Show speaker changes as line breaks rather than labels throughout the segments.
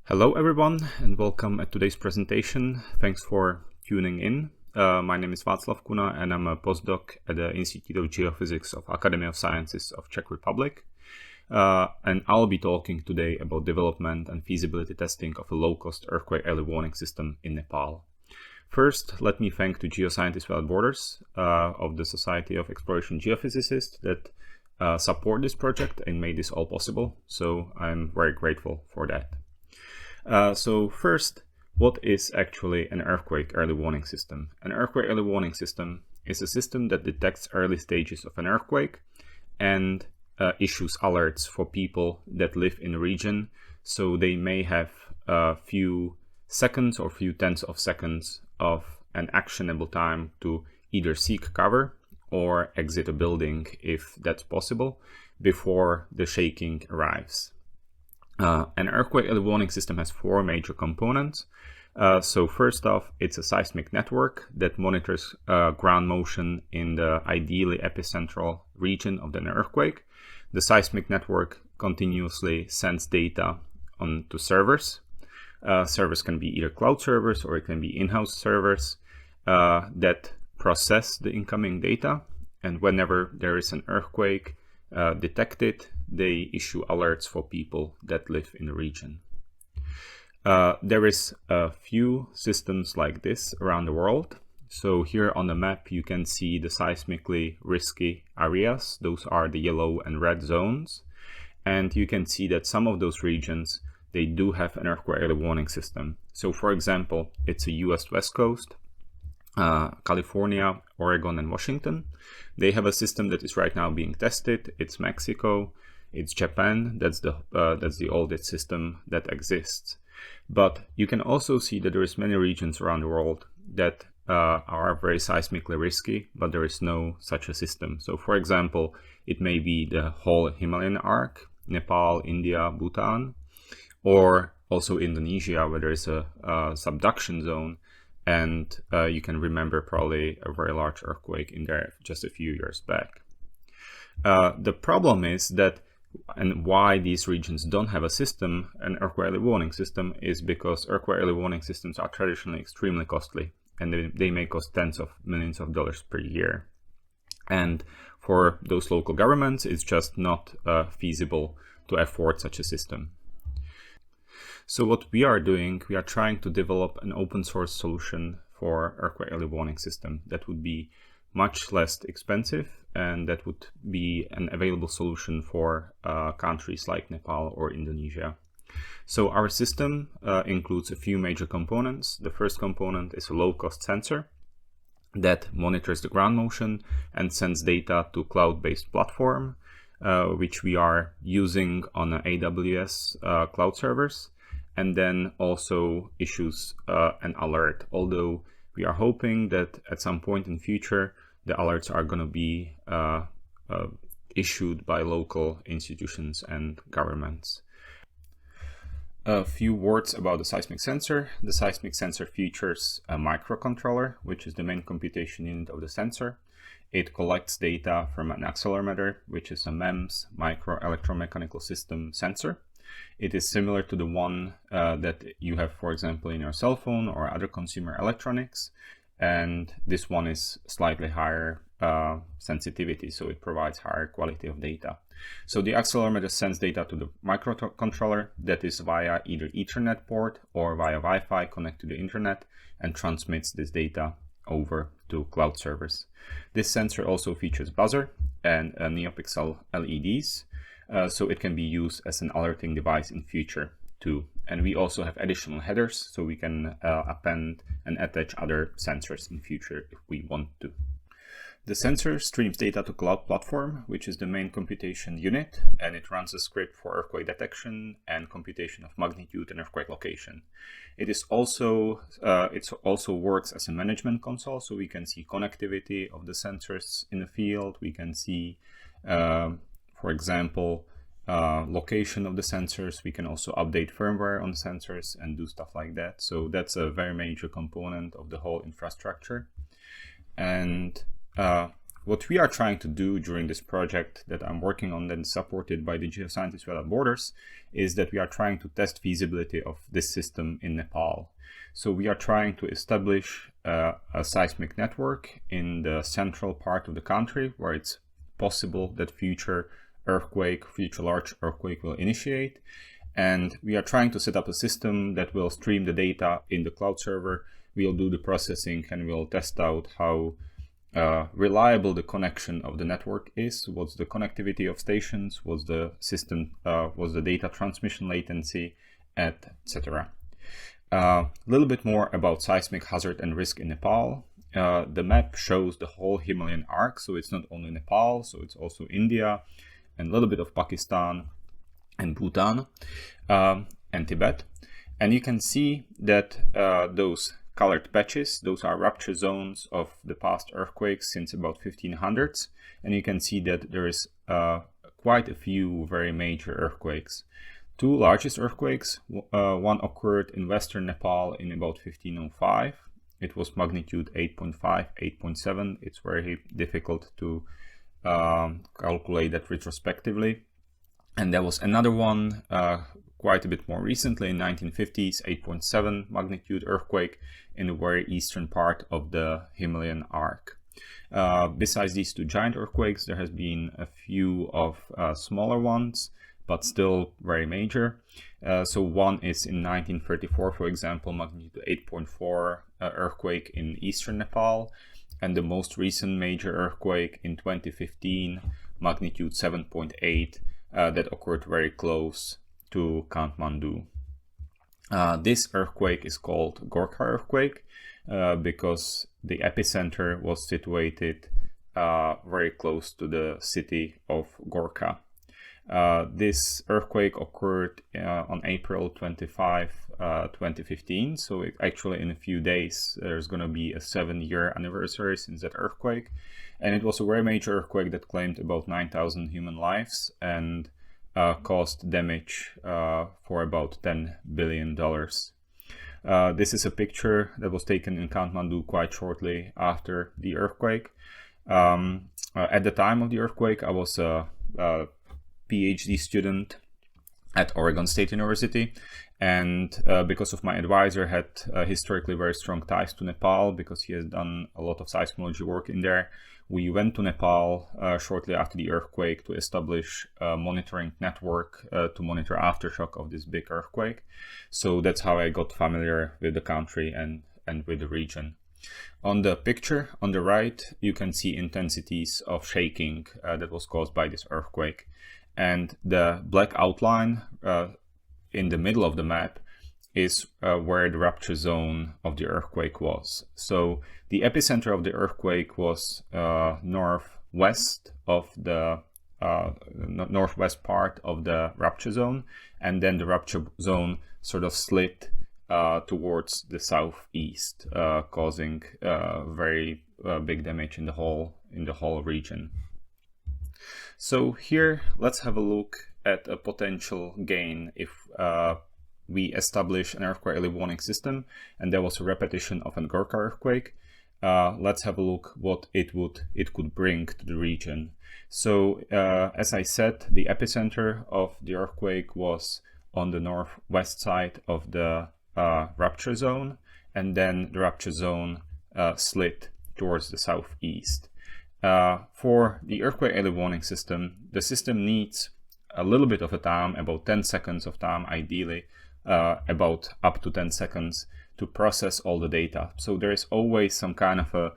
Hello everyone and welcome at today's presentation. Thanks for tuning in. My name is Václav Kuna and I'm a postdoc at the Institute of Geophysics of Academy of Sciences of Czech Republic. And I'll be talking today about development and feasibility testing of a low-cost earthquake early warning system in Nepal. First, let me thank the Geoscientists Without Borders of the Society of Exploration Geophysicists that support this project and made this all possible. So I'm very grateful for that. So first, what is actually an earthquake early warning system? An earthquake early warning system is a system that detects early stages of an earthquake and issues alerts for people that live in the region. So they may have a few seconds or few tenths of seconds of an actionable time to either seek cover or exit a building if that's possible before the shaking arrives. An earthquake early warning system has four major components. So first off, it's a seismic network that monitors ground motion in the ideally epicentral region of an earthquake. The seismic network continuously sends data onto servers. Servers can be either cloud servers or it can be in-house servers that process the incoming data. And whenever there is an earthquake detected, they issue alerts for people that live in the region. There is a few systems like this around the world. So here on the map you can see the seismically risky areas. Those are the yellow and red zones. And you can see that some of those regions, they do have an earthquake early warning system. So for example, it's a US West Coast, California, Oregon, and Washington. They have a system that is right now being tested. It's Mexico, it's Japan. That's the oldest system that exists. But you can also see that there is many regions around the world that are very seismically risky, but there is no such a system. So for example, it may be the whole Himalayan arc, Nepal, India, Bhutan, or also Indonesia, where there is a subduction zone. And you can remember probably a very large earthquake in there just a few years back. The problem is that, and why these regions don't have a system, an earthquake early warning system, is because earthquake early warning systems are traditionally extremely costly, and they may cost tens of millions of dollars per year. And for those local governments, it's just not feasible to afford such a system. So what we are doing, we are trying to develop an open source solution for earthquake early warning system that would be much less expensive and that would be an available solution for countries like Nepal or Indonesia. So our system includes a few major components. The first component is a low-cost sensor that monitors the ground motion and sends data to cloud-based platform, which we are using on AWS cloud servers, and then also issues an alert, although we are hoping that at some point in future the alerts are going to be issued by local institutions and governments. A few words about the seismic sensor. The seismic sensor features a microcontroller, which is the main computation unit of the sensor. It collects data from an accelerometer, which is a MEMS, micro electromechanical system sensor. It is similar to the one that you have, for example, in your cell phone or other consumer electronics. And this one is slightly higher sensitivity, so it provides higher quality of data. So the accelerometer sends data to the microcontroller that is via either Ethernet port or via Wi-Fi connect to the internet and transmits this data over to cloud servers. This sensor also features buzzer and neopixel LEDs. So it can be used as an alerting device in future too. And we also have additional headers, so we can append and attach other sensors in future if we want to. The sensor streams data to cloud platform, which is the main computation unit, and it runs a script for earthquake detection and computation of magnitude and earthquake location. It also works as a management console, so we can see connectivity of the sensors in the field. We can see for example, location of the sensors. We can also update firmware on sensors and do stuff like that. So that's a very major component of the whole infrastructure. And What we are trying to do during this project that I'm working on, and supported by the Geoscientists Without Borders, is that we are trying to test feasibility of this system in Nepal. So we are trying to establish a seismic network in the central part of the country where it's possible that future large earthquake will initiate. And we are trying to set up a system that will stream the data in the cloud server. We'll do the processing and we'll test out how reliable the connection of the network is, what's the connectivity of stations, what's the data transmission latency, etc. A little bit more about seismic hazard and risk in Nepal. The map shows the whole Himalayan arc, so it's not only Nepal, so it's also India, and a little bit of Pakistan and Bhutan and Tibet. And you can see that those colored patches, those are rupture zones of the past earthquakes since about 1500s. And you can see that there is quite a few very major earthquakes. Two largest earthquakes, one occurred in western Nepal in about 1505. It was magnitude 8.5, 8.7. It's very difficult to calculate that retrospectively. And there was another one quite a bit more recently in 1950s, 8.7 magnitude earthquake in the very eastern part of the Himalayan arc. Besides these two giant earthquakes, there has been a few of smaller ones, but still very major. So one is in 1934, for example, magnitude 8.4 earthquake in eastern Nepal, and the most recent major earthquake in 2015, magnitude 7.8, that occurred very close to Kathmandu. This earthquake is called Gorkha earthquake because the epicenter was situated very close to the city of Gorkha. This earthquake occurred on April 25, 2015. So actually in a few days, there's going to be a 7-year anniversary since that earthquake. And it was a very major earthquake that claimed about 9,000 human lives and caused damage for about $10 billion. This is a picture that was taken in Kathmandu quite shortly after the earthquake. At the time of the earthquake, I was a PhD student at Oregon State University, and because of my advisor had historically very strong ties to Nepal because he has done a lot of seismology work in there, we went to Nepal shortly after the earthquake to establish a monitoring network to monitor aftershock of this big earthquake. So that's how I got familiar with the country and with the region. On the picture on the right, you can see intensities of shaking that was caused by this earthquake. And the black outline in the middle of the map is where the rupture zone of the earthquake was. So the epicenter of the earthquake was northwest of the northwest part of the rupture zone, and then the rupture zone sort of slid towards the southeast, causing very big damage in the whole region. So here, let's have a look at a potential gain if we establish an earthquake early warning system, and there was a repetition of an Gorkha earthquake. Let's have a look what it could bring to the region. So as I said, the epicenter of the earthquake was on the northwest side of the rupture zone, and then the rupture zone slid towards the southeast. For the earthquake early warning system, the system needs a little bit of a time, about 10 seconds of time, ideally, about up to 10 seconds to process all the data. So there is always some kind of a,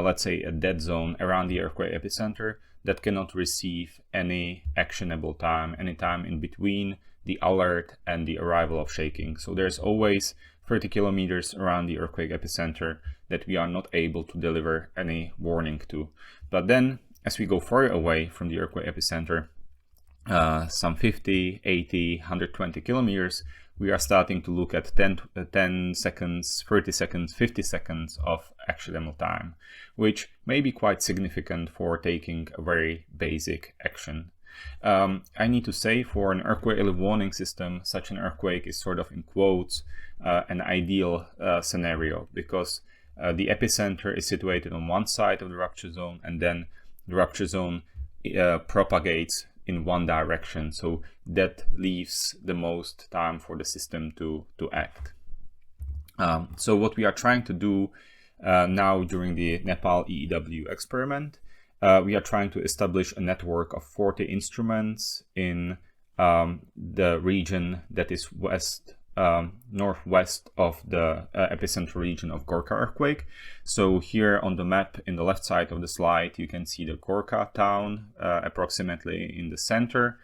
let's say, a dead zone around the earthquake epicenter that cannot receive any actionable time, any time in between the alert and the arrival of shaking. So there's always 30 kilometers around the earthquake epicenter that we are not able to deliver any warning to. But then, as we go further away from the earthquake epicenter, some 50, 80, 120 kilometers, we are starting to look at 10 seconds, 30 seconds, 50 seconds of actionable time, which may be quite significant for taking a very basic action. I need to say, for an earthquake early warning system, such an earthquake is sort of, in quotes, an ideal scenario, because the epicenter is situated on one side of the rupture zone, and then the rupture zone propagates in one direction. So that leaves the most time for the system to act. So what we are trying to do now during the Nepal EEW experiment, we are trying to establish a network of 40 instruments in the region that is northwest of the epicenter region of Gorkha earthquake. So here on the map in the left side of the slide, you can see the Gorkha town approximately in the center,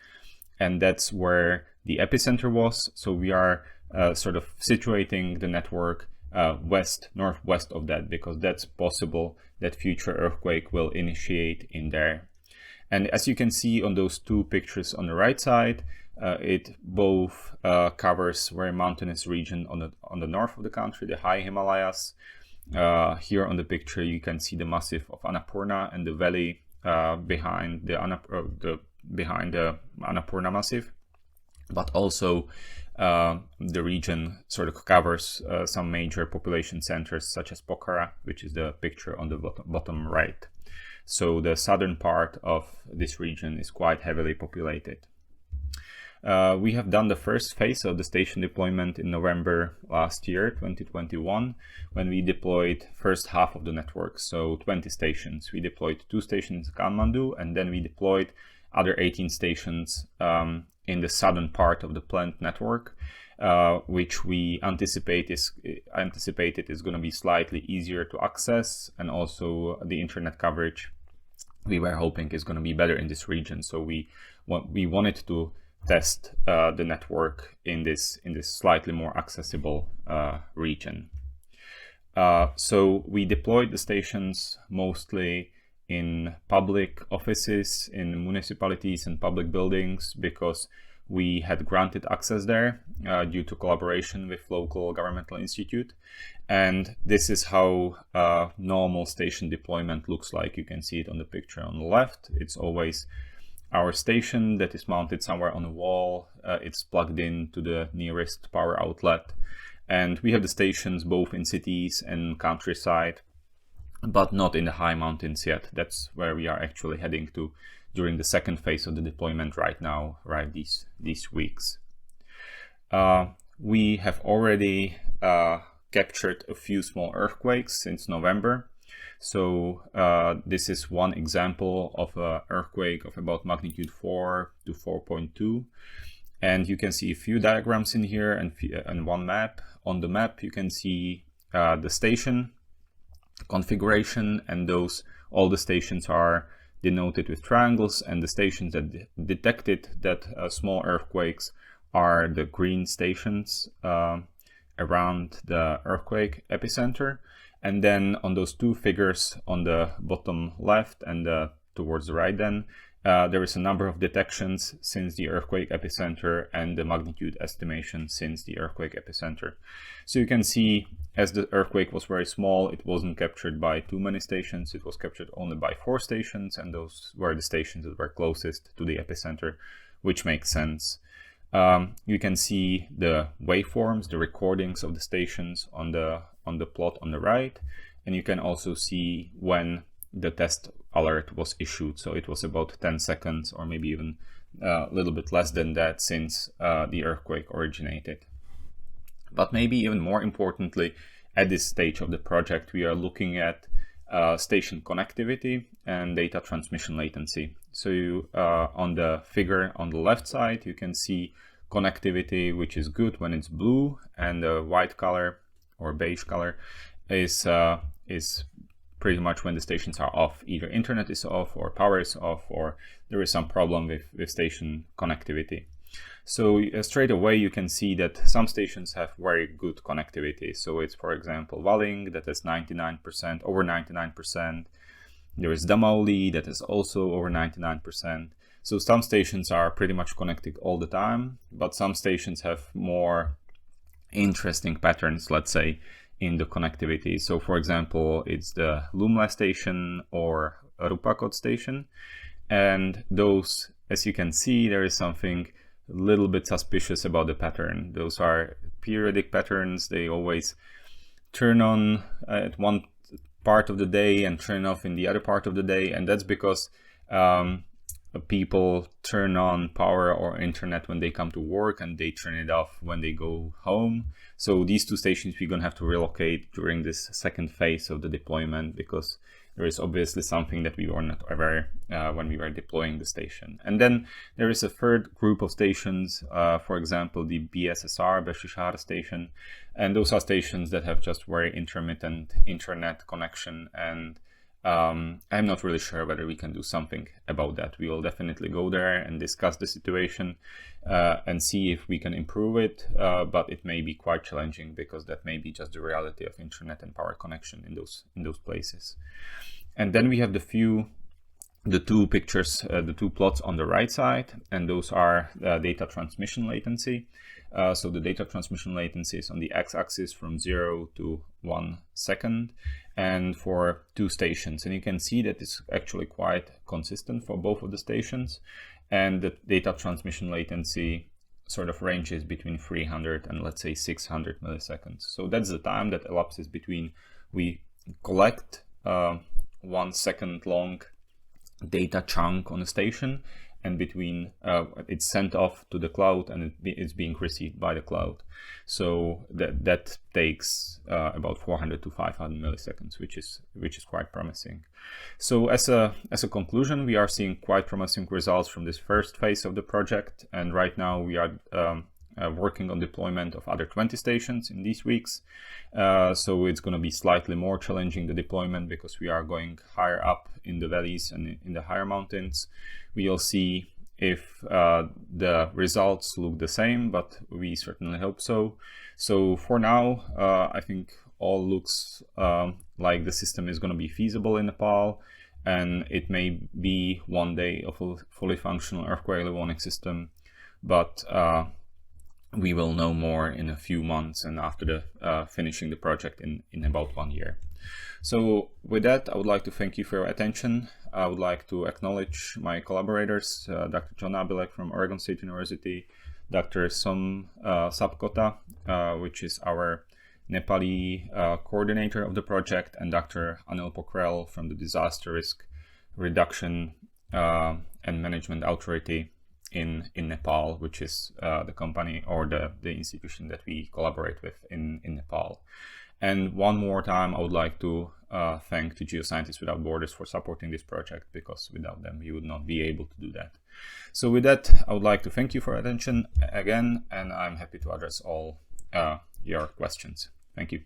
and that's where the epicenter was. So we are sort of situating the network northwest of that, because that's possible that future earthquake will initiate in there. And as you can see on those two pictures on the right side, it both covers very mountainous region on the north of the country, the high Himalayas. Here on the picture you can see the massif of Annapurna and the valley behind the Annapurna massif, but also the region sort of covers some major population centers such as Pokhara, which is the picture on the bottom right. So the southern part of this region is quite heavily populated. We have done the first phase of the station deployment in November last year, 2021, when we deployed first half of the network, so 20 stations. We deployed 2 stations in Kathmandu, and then we deployed other 18 stations in the southern part of the planned network, which we anticipated is going to be slightly easier to access, and also the internet coverage we were hoping is going to be better in this region. So we wanted to test the network in this slightly more accessible region. So we deployed the stations mostly in public offices, in municipalities and public buildings, because we had granted access there due to collaboration with local governmental institute. And this is how normal station deployment looks like. You can see it on the picture on the left. It's always our station that is mounted somewhere on a wall. It's plugged in to the nearest power outlet. And we have the stations both in cities and countryside, but not in the high mountains yet. That's where we are actually heading to during the second phase of the deployment right now, right these weeks. We have already captured a few small earthquakes since November. So this is one example of an earthquake of about magnitude 4 to 4.2. And you can see a few diagrams in here and one map. On the map you can see the station configuration, and all the stations are denoted with triangles, and the stations that detected that small earthquakes are the green stations around the earthquake epicenter. And then on those two figures on the bottom left and towards the right, then there is a number of detections since the earthquake epicenter and the magnitude estimation since the earthquake epicenter. So you can see, as the earthquake was very small, it wasn't captured by too many stations. It was captured only by 4 stations, and those were the stations that were closest to the epicenter, which makes sense. You can see the waveforms, the recordings of the stations on the plot on the right, and you can also see when the test alert was issued. So it was about 10 seconds or maybe even a little bit less than that since the earthquake originated. But maybe even more importantly, at this stage of the project, we are looking at station connectivity and data transmission latency. So on the figure on the left side, you can see connectivity, which is good when it's blue, and the white color or beige color is pretty much when the stations are off. Either internet is off or power is off, or there is some problem with station connectivity. So straight away you can see that some stations have very good connectivity. So it's, for example, Valing that has 99%, over 99%. There is Damauli that is also over 99%. So some stations are pretty much connected all the time, but some stations have more interesting patterns, let's say, in the connectivity. So for example, it's the Lumla station or Rupakot station. And those, as you can see, there is something a little bit suspicious about the pattern. Those are periodic patterns. They always turn on at one part of the day and turn off in the other part of the day, and that's because people turn on power or internet when they come to work and they turn it off when they go home. So these two stations we're going to have to relocate during this second phase of the deployment, because there is obviously something that we were not aware when we were deploying the station. And then there is a third group of stations, for example, the BSSR, Beshisar station, and those are stations that have just very intermittent internet connection, and I'm not really sure whether we can do something about that. We will definitely go there and discuss the situation and see if we can improve it, but it may be quite challenging, because that may be just the reality of internet and power connection in those places. And then we have the two pictures, the two plots on the right side, and those are data transmission latency. So the data transmission latency is on the x-axis from 0 to 1 second, and for two stations. And you can see that it's actually quite consistent for both of the stations. And the data transmission latency sort of ranges between 300 and let's say 600 milliseconds. So that's the time that elapses between we collect 1 second long data chunk on a station, and between it's sent off to the cloud and it's being received by the cloud. So that takes about 400 to 500 milliseconds, which is quite promising. So as a conclusion, we are seeing quite promising results from this first phase of the project, and right now we are working on deployment of other 20 stations in these weeks. So it's going to be slightly more challenging, the deployment, because we are going higher up in the valleys and in the higher mountains. We'll see if the results look the same, but we certainly hope so. So for now, I think all looks like the system is going to be feasible in Nepal, and it may be one day a fully functional earthquake early warning system, but we will know more in a few months and after the finishing the project in about 1 year. So with that, I would like to thank you for your attention. I would like to acknowledge my collaborators, Dr. John Abilek from Oregon State University, Dr. Som Sapkota, which is our Nepali coordinator of the project, and Dr. Anil Pokhrel from the Disaster Risk Reduction and Management Authority in Nepal, which is the company or the institution that we collaborate with in Nepal. And one more time, I would like to thank the Geoscientists Without Borders for supporting this project, because without them, we would not be able to do that. So with that, I would like to thank you for your attention again, and I'm happy to address all your questions. Thank you.